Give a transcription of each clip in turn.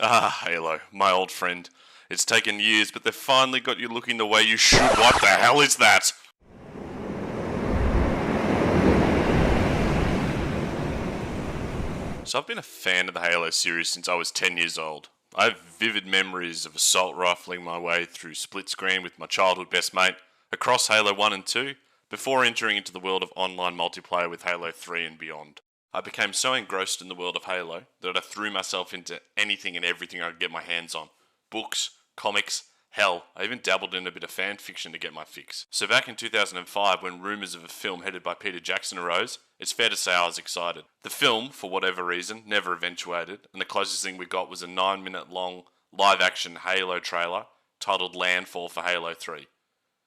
Ah, Halo, my old friend. It's taken years, but they've finally got you looking the way you should. What the hell is that? So I've been a fan of the Halo series since I was 10 years old. I have vivid memories of assault rifling my way through split screen with my childhood best mate across Halo 1 and 2 before entering into the world of online multiplayer with Halo 3 and beyond. I became so engrossed in the world of Halo that I threw myself into anything and everything I could get my hands on. Books, comics, hell, I even dabbled in a bit of fan fiction to get my fix. So back in 2005, when rumours of a film headed by Peter Jackson arose, it's fair to say I was excited. The film, for whatever reason, never eventuated, and the closest thing we got was a 9-minute long live-action Halo trailer titled Landfall for Halo 3.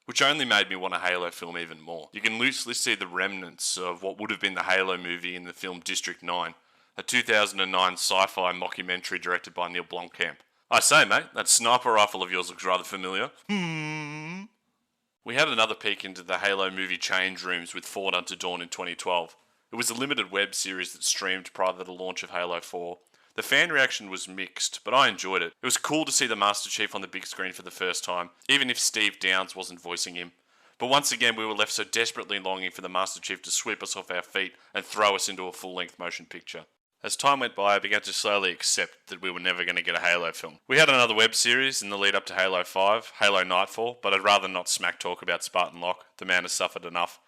Which only made me want a Halo film even more. You can loosely see the remnants of what would have been the Halo movie in the film District 9, a 2009 sci-fi mockumentary directed by Neil Blomkamp. I say, mate, that sniper rifle of yours looks rather familiar. We had another peek into the Halo movie change rooms with Forward Unto Dawn in 2012. It was a limited web series that streamed prior to the launch of Halo 4. The fan reaction was mixed, but I enjoyed it. It was cool to see the Master Chief on the big screen for the first time, even if Steve Downes wasn't voicing him. But once again, we were left so desperately longing for the Master Chief to sweep us off our feet and throw us into a full-length motion picture. As time went by, I began to slowly accept that we were never going to get a Halo film. We had another web series in the lead up to Halo 5, Halo Nightfall, but I'd rather not smack talk about Spartan Locke. The man has suffered enough.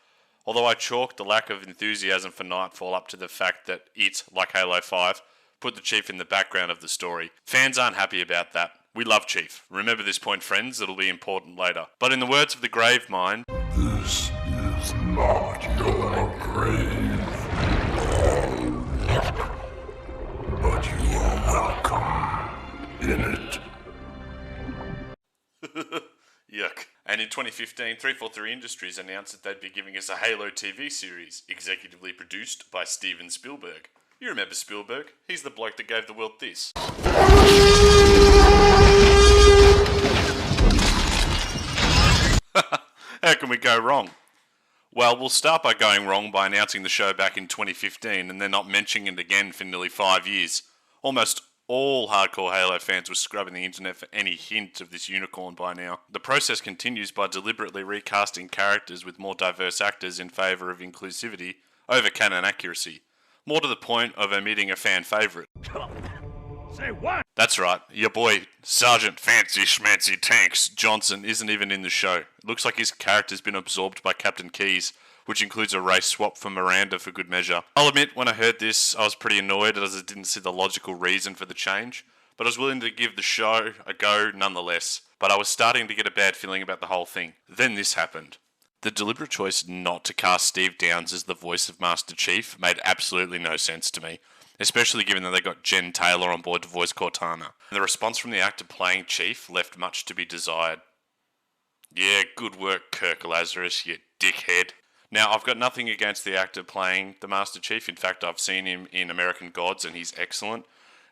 Although I chalked the lack of enthusiasm for Nightfall up to the fact that it, like Halo 5, put the Chief in the background of the story. Fans aren't happy about that. We love Chief. Remember this point, friends, it'll be important later. But in the words of the Gravemind, this is not your grave, but you are welcome in it. Yuck. And in 2015, 343 Industries announced that they'd be giving us a Halo TV series, executively produced by Steven Spielberg. You remember Spielberg? He's the bloke that gave the world this. How can we go wrong? Well, we'll start by going wrong by announcing the show back in 2015 and then not mentioning it again for nearly 5 years. Almost all hardcore Halo fans were scrubbing the internet for any hint of this unicorn by now. The process continues by deliberately recasting characters with more diverse actors in favour of inclusivity over canon accuracy. More to the point of omitting a fan favourite. Say what? That's right, your boy Sergeant Fancy Schmancy Tanks Johnson isn't even in the show. It looks like his character's been absorbed by Captain Keyes, which includes a race swap for Miranda for good measure. I'll admit, when I heard this, I was pretty annoyed as I didn't see the logical reason for the change, but I was willing to give the show a go nonetheless. But I was starting to get a bad feeling about the whole thing. Then this happened. The deliberate choice not to cast Steve Downes as the voice of Master Chief made absolutely no sense to me, especially given that they got Jen Taylor on board to voice Cortana. The response from the actor playing Chief left much to be desired. Yeah, good work, Kirk Lazarus, you dickhead. Now, I've got nothing against the actor playing the Master Chief. In fact, I've seen him in American Gods and he's excellent.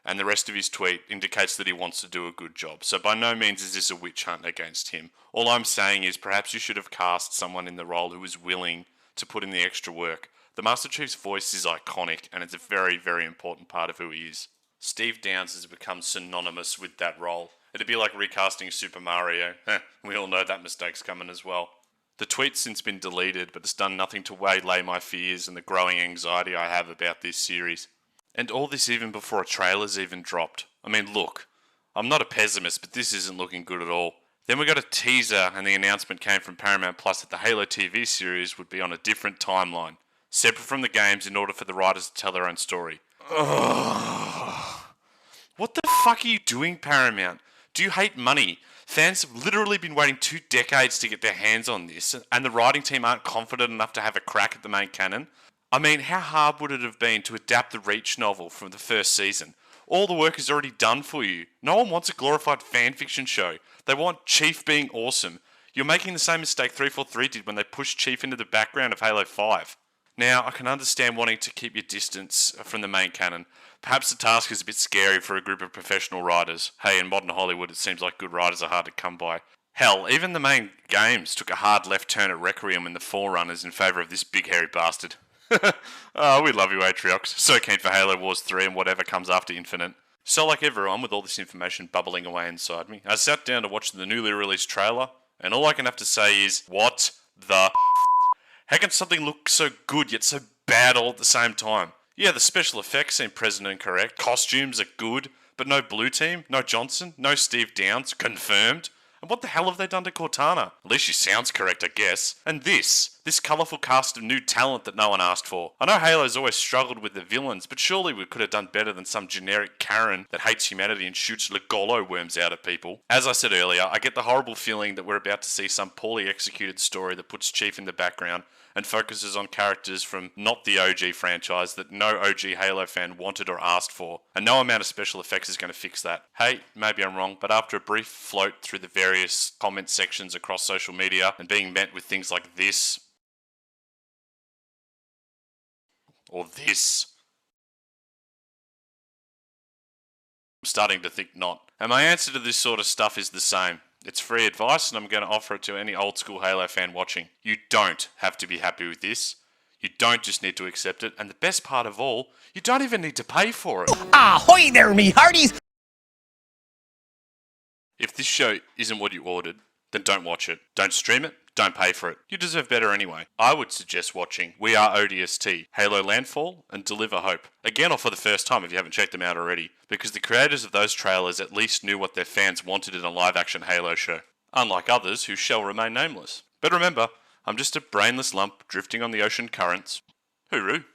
And the rest of his tweet indicates that he wants to do a good job. So by no means is this a witch hunt against him. All I'm saying is perhaps you should have cast someone in the role who was willing to put in the extra work. The Master Chief's voice is iconic and it's a very, very important part of who he is. Steve Downes has become synonymous with that role. It'd be like recasting Super Mario. We all know that mistake's coming as well. The tweet's since been deleted, but it's done nothing to waylay my fears and the growing anxiety I have about this series. And all this even before a trailer's even dropped. I mean, look, I'm not a pessimist, but this isn't looking good at all. Then we got a teaser and the announcement came from Paramount Plus that the Halo TV series would be on a different timeline, separate from the games in order for the writers to tell their own story. Ugh. What the fuck are you doing, Paramount? Do you hate money? Fans have literally been waiting 2 decades to get their hands on this, and the writing team aren't confident enough to have a crack at the main canon? I mean, how hard would it have been to adapt the Reach novel from the first season? All the work is already done for you. No one wants a glorified fanfiction show. They want Chief being awesome. You're making the same mistake 343 did when they pushed Chief into the background of Halo 5. Now, I can understand wanting to keep your distance from the main canon. Perhaps the task is a bit scary for a group of professional writers. Hey, in modern Hollywood it seems like good writers are hard to come by. Hell, even the main games took a hard left turn at Requiem and the Forerunners in favour of this big hairy bastard. Oh, we love you, Atriox. So keen for Halo Wars 3 and whatever comes after Infinite. So like everyone, with all this information bubbling away inside me, I sat down to watch the newly released trailer, and all I can have to say is, what the how can something look so good yet so bad all at the same time? Yeah, the special effects seem present and correct, costumes are good, but no Blue Team, no Johnson, no Steve Downs, confirmed. And what the hell have they done to Cortana? At least she sounds correct, I guess. And this colourful cast of new talent that no one asked for. I know Halo's always struggled with the villains, but surely we could have done better than some generic Karen that hates humanity and shoots Legolo worms out at people. As I said earlier, I get the horrible feeling that we're about to see some poorly executed story that puts Chief in the background and focuses on characters from not the OG franchise that no OG Halo fan wanted or asked for. And no amount of special effects is going to fix that. Hey, maybe I'm wrong, but after a brief float through the various comment sections across social media and being met with things like this, or this, I'm starting to think not. And my answer to this sort of stuff is the same. It's free advice, and I'm going to offer it to any old school Halo fan watching. You don't have to be happy with this. You don't just need to accept it, and the best part of all, you don't even need to pay for it. Ahoy there, me hearties! If this show isn't what you ordered, then don't watch it. Don't stream it. Don't pay for it. You deserve better anyway. I would suggest watching We Are ODST, Halo Landfall, and Deliver Hope. Again, or for the first time if you haven't checked them out already, because the creators of those trailers at least knew what their fans wanted in a live-action Halo show. Unlike others who shall remain nameless. But remember, I'm just a brainless lump drifting on the ocean currents. Hooroo.